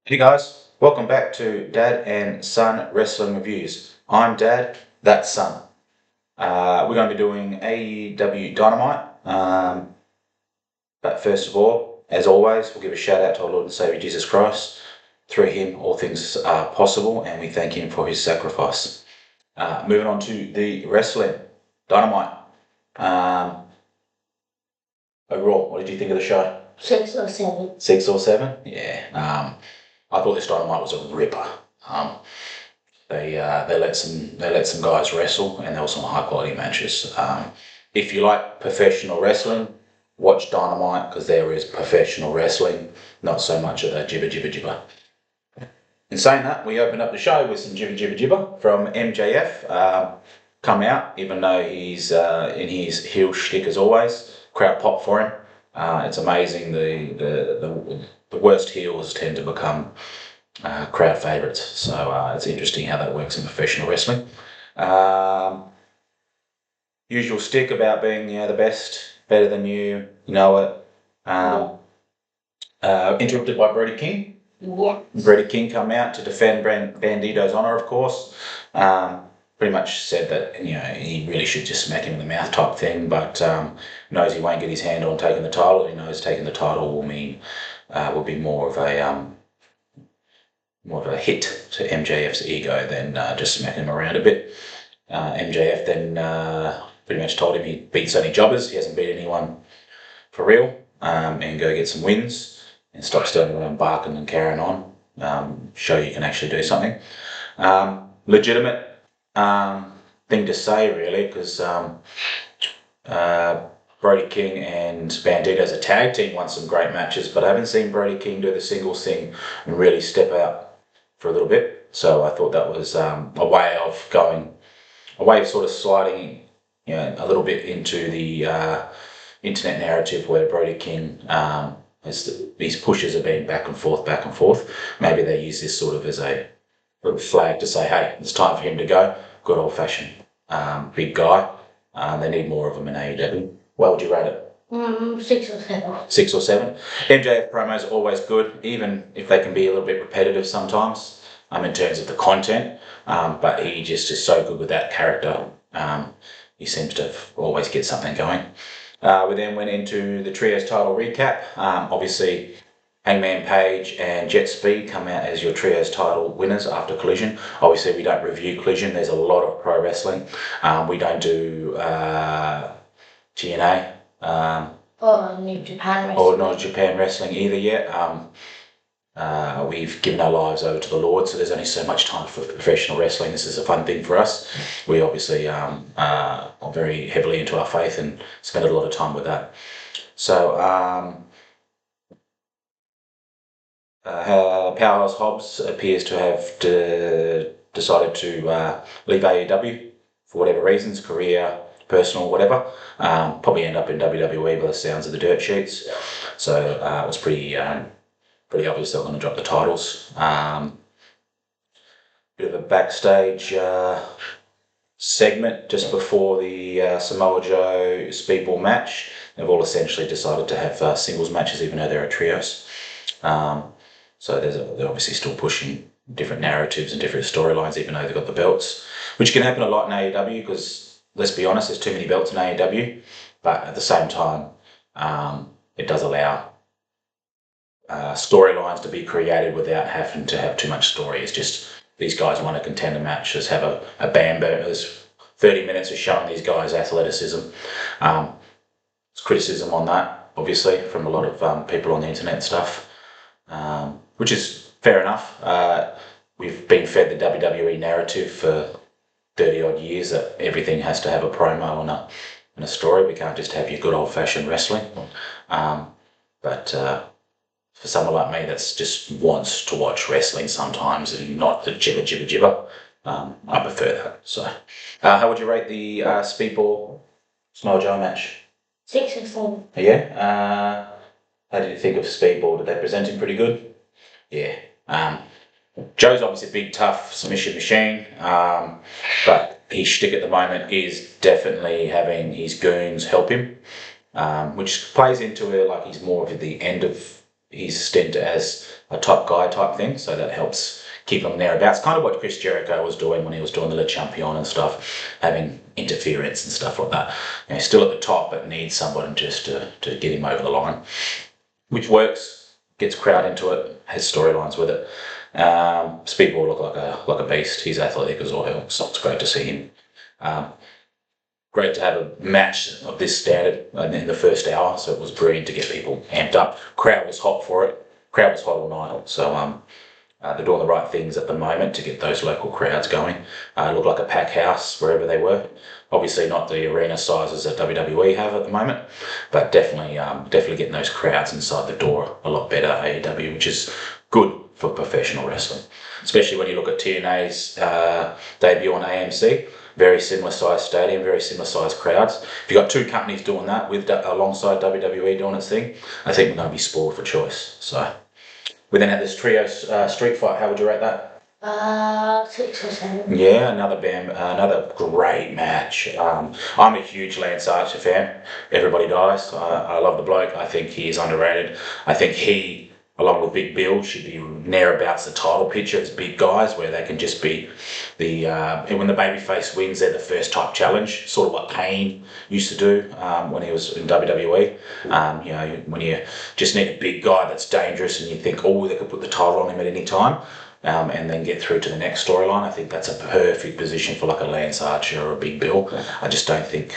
Hey guys, welcome back to Dad and Son Wrestling Reviews. I'm Dad, that's Son. We're going to be doing AEW Dynamite, but first of all, as always, we'll give a shout out to our Lord and Saviour Jesus Christ. Through him, all things are possible, and we thank him for his sacrifice. Moving on to the wrestling, Dynamite. Overall, what did you think of the show? 6 or 7. 6 or 7? Yeah. I thought this Dynamite was a ripper. They let some guys wrestle, and there were some high quality matches. If you like professional wrestling, watch Dynamite because there is professional wrestling, not so much of the jibber jibber jibber. In saying that, we opened up the show with some jibber jibber jibber from MJF. Come out, even though he's in his heel shtick as always. Crowd pop for him. It's amazing the worst heels tend to become crowd favourites. So it's interesting how that works in professional wrestling. Usual stick about being the best, better than you know it. Interrupted by Brody King. Yeah. Brody King come out to defend Bandito's honour, of course. Pretty much said that he really should just smack him in the mouth type thing, but knows he won't get his hand on taking the title. He knows taking the title will be more of a hit to MJF's ego than just smacking him around a bit. MJF then pretty much told him he beats only jobbers. He hasn't beat anyone for real, and go get some wins and stop standing around barking and carrying on. Show you can actually do something. Legitimate thing to say, really, because Brody King and Bandito as a tag team won some great matches, but I haven't seen Brody King do the singles thing and really step out for a little bit. So I thought that was a way of sort of sliding, a little bit into the internet narrative where Brody King these pushes are being back and forth. Maybe they use this sort of as a little flag to say, hey, it's time for him to go. Good old fashioned big guy. They need more of him in AEW. What would you rate it? 6 or 7. 6 or 7. MJF promos are always good, even if they can be a little bit repetitive sometimes, in terms of the content. But he just is so good with that character. He seems to always get something going. We then went into the trios title recap. Obviously, Hangman Page and Jet Speed come out as your trios title winners after Collision. Obviously, we don't review Collision. There's a lot of pro wrestling. We don't do TNA. Or New Japan Wrestling. Or not Japan Wrestling either yet. We've given our lives over to the Lord, so there's only so much time for professional wrestling. This is a fun thing for us. We obviously are very heavily into our faith and spend a lot of time with that. So, Powerhouse Hobbs appears to have decided to leave AEW for whatever reasons, career, personal, whatever. Probably end up in WWE by the sounds of the dirt sheets. So it was pretty obvious they were going to drop the titles. Bit of a backstage segment just before the Samoa Joe Speedball match. They've all essentially decided to have singles matches, even though they're trios. So they're obviously still pushing different narratives and different storylines, even though they've got the belts, which can happen a lot in AEW because, let's be honest, there's too many belts in AEW. But at the same time, it does allow storylines to be created without having to have too much story. It's just these guys want a contender match, just have a bam boom. There's 30 minutes of showing these guys athleticism. There's criticism on that, obviously, from a lot of people on the internet and stuff. Which is fair enough. We've been fed the WWE narrative for 30 odd years that everything has to have a promo and a story. We can't just have your good old fashioned wrestling. But for someone like me that's just wants to watch wrestling sometimes and not the jibber, I prefer that. So, how would you rate the Speedball Samoa Joe match? 6 or 7. Yeah. How did you think of Speedball? Did they present him pretty good? Yeah. Joe's obviously a big, tough submission machine, but his shtick at the moment is definitely having his goons help him, which plays into it like he's more of the end of his stint as a top guy type thing, so that helps keep him thereabouts. Kind of what Chris Jericho was doing when he was doing the Le Champion and stuff, having interference and stuff like that. Still at the top, but needs someone just to get him over the line, which works, gets crowd into it, has storylines with it. Speedball looked like a beast. He's athletic as well, so it's great to see him. Great to have a match of this standard in the first hour, so it was brilliant to get people amped up. Crowd was hot for it. Crowd was hot all night, so they're doing the right things at the moment to get those local crowds going. It looked like a pack house wherever they were. Obviously not the arena sizes that WWE have at the moment, but definitely getting those crowds inside the door a lot better, AEW, which is good for professional wrestling. Especially when you look at TNA's debut on AMC. Very similar size stadium, very similar size crowds. If you've got two companies doing that alongside WWE doing its thing, I think we're going to be spoiled for choice. So we then had this trio street fight. How would you rate that? 6 or 7. Yeah, another great match. I'm a huge Lance Archer fan. Everybody dies. I love the bloke. I think he is underrated. I think he, along with Big Bill, should be nearabouts the title picture as big guys, where they can just be and when the babyface wins, they're the first type challenge, sort of what Kane used to do when he was in WWE. When you just need a big guy that's dangerous and you think, oh, they could put the title on him at any time. And then get through to the next storyline. I think that's a perfect position for like a Lance Archer or a Big Bill. I just don't think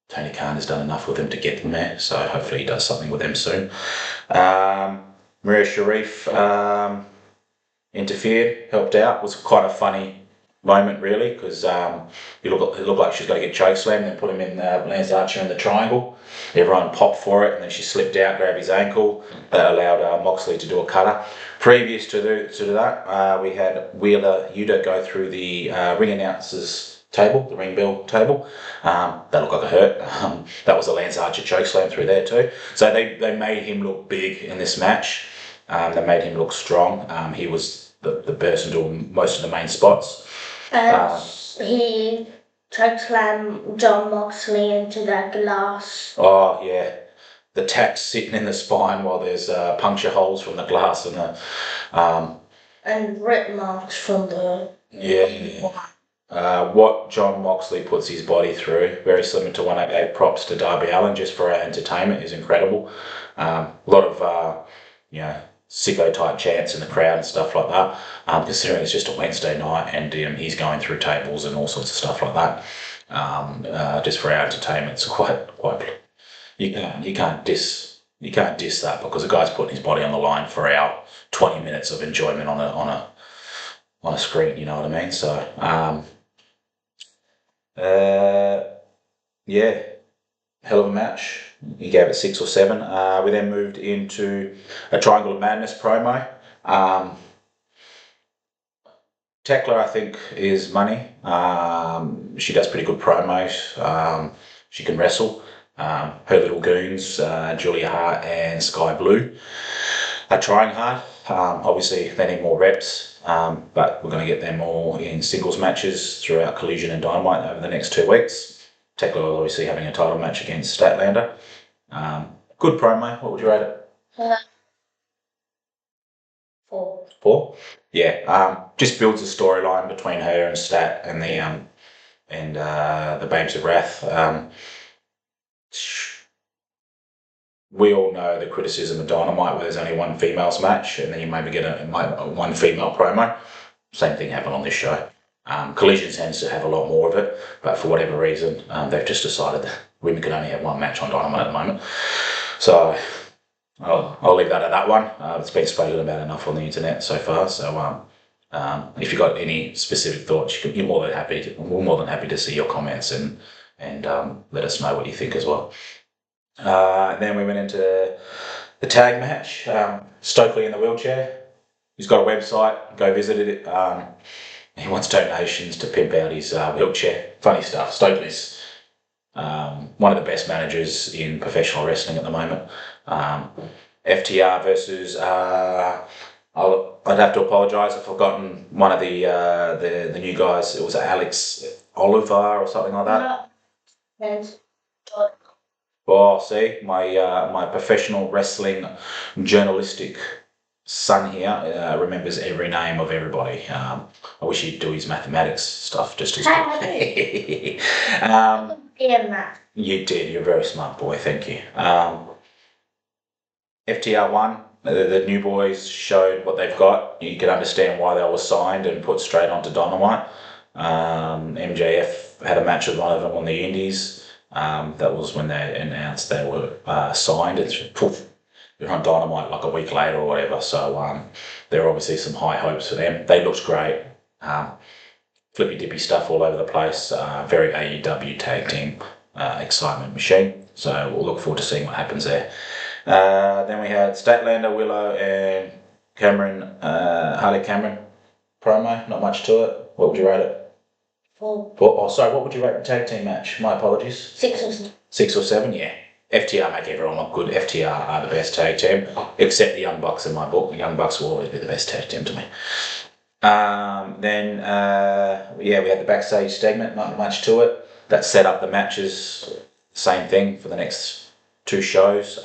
Tony Khan has done enough with him to get them there, so hopefully he does something with them soon. Maria Sharif interfered, helped out. It was quite a funny moment, really, because it looked like she was going to get chokeslammed and put him in Lance Archer in the triangle. Everyone popped for it, and then she slipped out, grabbed his ankle. That allowed Moxley to do a cutter. Previous to that, we had Wheeler Yuta go through the ring announcers table, the ring bell table. That looked like a hurt. That was a Lance Archer chokeslam through there too. So they made him look big in this match. They made him look strong. He was the person doing most of the main spots. He chokeslammed John Moxley into that glass. Oh yeah, the tack's sitting in the spine while there's puncture holes from the glass and rip marks from the... what John Moxley puts his body through, very similar to when I gave props to Darby Allin just for our entertainment, is incredible. A lot of sicko type chants in the crowd and stuff like that. Considering it's just a Wednesday night and he's going through tables and all sorts of stuff like that. Just for our entertainment, it's quite. You can't diss that because the guy's putting his body on the line for our 20 minutes of enjoyment on a screen. You know what I mean? So hell of a match. He gave it 6 or 7. We then moved into a Triangle of Madness promo. Tekla, I think, is money. She does pretty good promos. She can wrestle. Her little goons, Julia Hart and Sky Blue, are trying hard. Obviously, they need more reps, but we're going to get them all in singles matches throughout Collision and Dynamite over the next 2 weeks. Tekla will obviously having a title match against Statlander. Good promo. What would you rate it? 4. 4? Yeah. Just builds a storyline between her and Stat and the Babes of Wrath. We all know the criticism of Dynamite where there's only one females match and then you maybe get one female promo. Same thing happened on this show. Collision tends to have a lot more of it, but for whatever reason, they've just decided that women can only have one match on Dynamite at the moment. So I'll leave that at that one. It's been spoken about enough on the internet so far. So if you've got any specific thoughts, we're more than happy to see your comments and let us know what you think as well. Then we went into the tag match. Stokely in the wheelchair. He's got a website. Go visit it. He wants donations to pimp out his wheelchair. Funny stuff. Stokely's one of the best managers in professional wrestling at the moment. FTR versus I'd have to apologise. I've forgotten one of the new guys. It was Alex Oliver or something like that. Oh, see, my professional wrestling journalistic son here remembers every name of everybody. I wish he'd do his mathematics stuff just as good. Yeah, You did. You're a very smart boy. Thank you. FTR won. The new boys showed what they've got. You can understand why they were signed and put straight onto Dynamite. MJF had a match with one of them on the Indies. That was when they announced they were signed. It's poof, they're on Dynamite like a week later or whatever. So there are obviously some high hopes for them. They looked great. Flippy dippy stuff all over the place. Very AEW tag team excitement machine. So we'll look forward to seeing what happens there. Then we had Statlander, Willow, and Cameron, Harley Cameron promo. Not much to it. What would you rate it? 4. Oh, sorry. What would you rate the tag team match? My apologies. 6 or 7. 6 or 7, yeah. FTR make everyone look good. FTR are the best tag team, except the Young Bucks in my book. The Young Bucks will always be the best tag team to me. Then we had the backstage segment. Not much to it. That set up the matches. Same thing for the next 2 shows.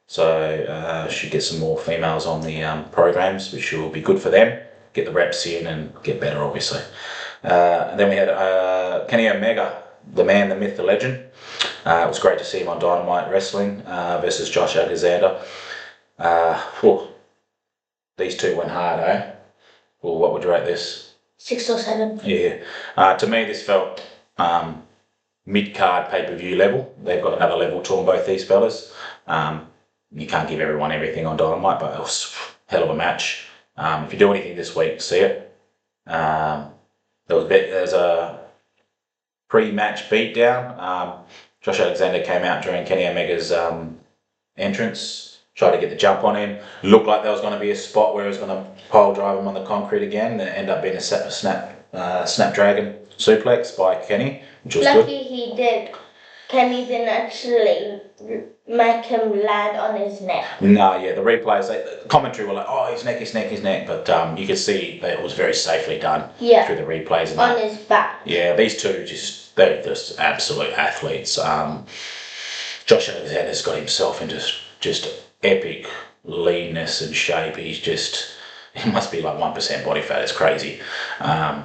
Should get some more females on the programs, which will be good for them. Get the reps in and get better, obviously. Then we had Kenny Omega, the man, the myth, the legend. It was great to see him on Dynamite Wrestling versus Josh Alexander. These two went hard, eh? Well, what would you rate this? 6 or 7. Yeah. To me, this felt mid-card pay-per-view level. They've got another level to them, both these fellas. You can't give everyone everything on Dynamite, but it was a hell of a match. If you do anything this week, see it. There's a pre-match beatdown. Josh Alexander came out during Kenny Omega's entrance, tried to get the jump on him. Looked like there was going to be a spot where he was going to pile drive him on the concrete again. And it ended up being a snapdragon suplex by Kenny, which was Lucky good. he did. Kenny didn't actually make him land on his neck. No, yeah, the replays, the commentary were like, oh, his neck, but you could see that it was very safely done through the replays. And on his back. Yeah, these two they're just absolute athletes. Josh Alexander's got himself into just epic leanness and shape. He must be like 1% body fat. It's crazy. And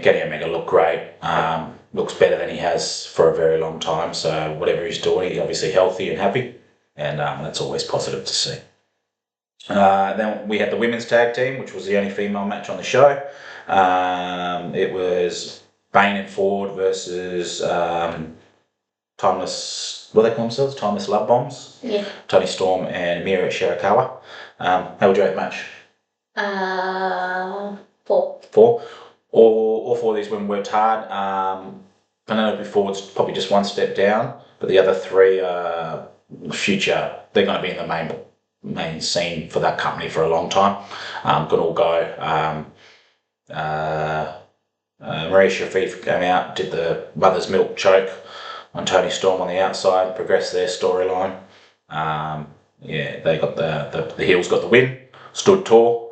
Kenny Omega looked great. Looks better than he has for a very long time. So whatever he's doing, he's obviously healthy and happy, and that's always positive to see. Then we had the women's tag team, which was the only female match on the show. It was Bane and Ford versus Timeless. What do they call themselves? Timeless Love Bombs. Yeah. Tony Storm and Mira Shirakawa. How would you rate the match? 4. 4. All 4 of these women worked hard. Penelope Ford's probably just 1 step down, but the other 3 future. They're going to be in the main scene for that company for a long time. Going to all go. Maria Shafif came out, did the mother's milk choke on Tony Storm on the outside, progressed their storyline. They got the heels got the win, stood tall.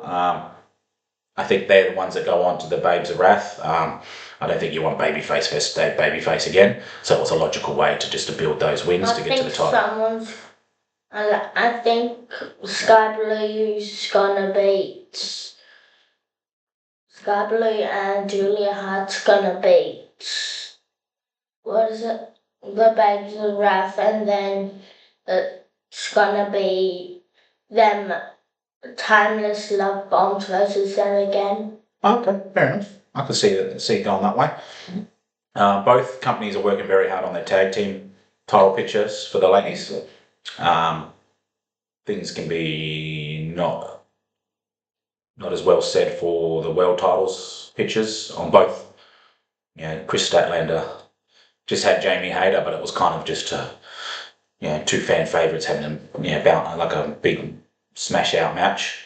I think they're the ones that go on to the Babes of Wrath. I don't think you want babyface versus babyface again, so it was a logical way to build those wins to get to the title. I think Sky Blue's gonna beat Sky Blue and Julia Hart's gonna beat the Babes of Wrath, and then it's gonna be them Timeless Love Bombs versus them again. Okay, fair enough. I can see it going that way. Both companies are working very hard on their tag team title pictures for the ladies. Things can be not as well said for the world titles pictures on both. Chris Statlander just had Jamie Hayter, but it was kind of just 2 fan favourites having them bout like a big smash out match.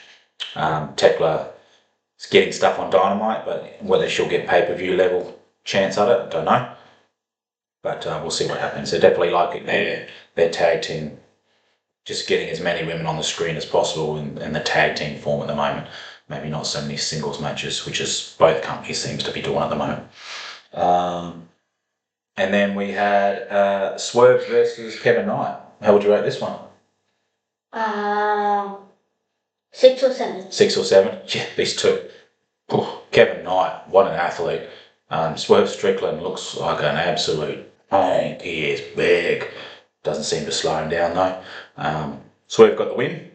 Tekla is getting stuff on Dynamite, but whether she'll get pay-per-view level chance at it, I don't know. But we'll see what happens. They're definitely liking their tag team, just getting as many women on the screen as possible in the tag team form at the moment. Maybe not so many singles matches, which is both companies seems to be doing at the moment. And then we had Swerve versus Kevin Knight. How would you rate this one? 6 or 7. 6 or 7? Yeah, these two. Kevin Knight, what an athlete. Swerve Strickland looks like an absolute tank. He is big. Doesn't seem to slow him down though. Swerve got the win.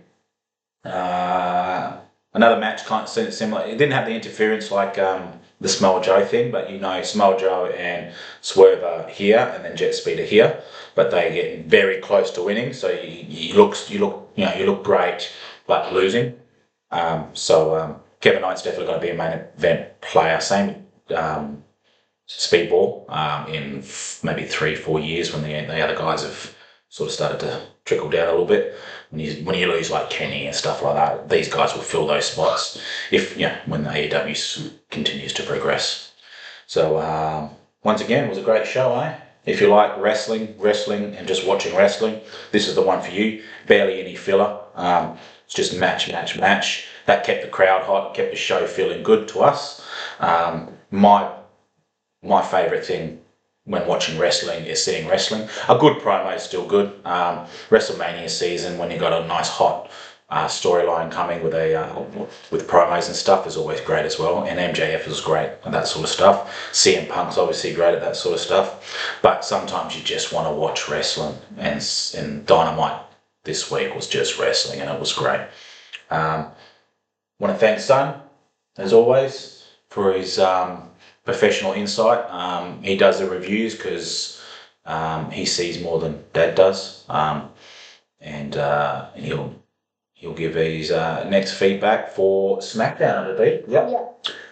Another match kind of similar. It didn't have the interference like the Samoa Joe thing, but Samoa Joe and Swerve are here, and then Jet Speed are here, but they get very close to winning. So you look great, but losing. Kevin Knight's definitely going to be a main event player. Same Speedball in maybe 3-4 years when the other guys have sort of started to trickle down a little bit. When you lose like Kenny and stuff like that, these guys will fill those spots when the AEW continues to progress. So once again, it was a great show, eh? If you like wrestling and just watching wrestling, this is the one for you. Barely any filler. It's just match. That kept the crowd hot, kept the show feeling good to us. My favourite thing when watching wrestling is seeing wrestling. A good promo is still good. WrestleMania season, when you got a nice hot storyline coming with promos and stuff, is always great as well. And MJF is great at that sort of stuff. CM Punk's obviously great at that sort of stuff. But sometimes you just want to watch wrestling, and Dynamite this week was just wrestling, and it was great. Want to thank Son, as always, for his professional insight. He does the reviews because he sees more than Dad does, and he'll give his next feedback for SmackDown, I believe. Yep. Yeah.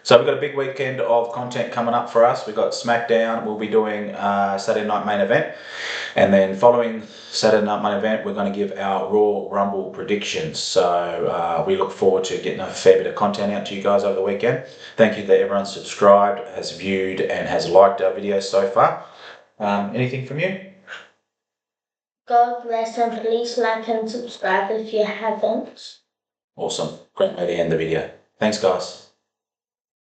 So we've got a big weekend of content coming up for us. We've got SmackDown. We'll be doing Saturday Night Main Event, and then following Saturday Night Main Event, we're going to give our Raw Rumble predictions. So we look forward to getting a fair bit of content out to you guys over the weekend. Thank you that everyone subscribed, has viewed, and has liked our videos so far. Anything from you? God bless, and please like and subscribe if you haven't. Awesome. Great way to end the video. Thanks, guys.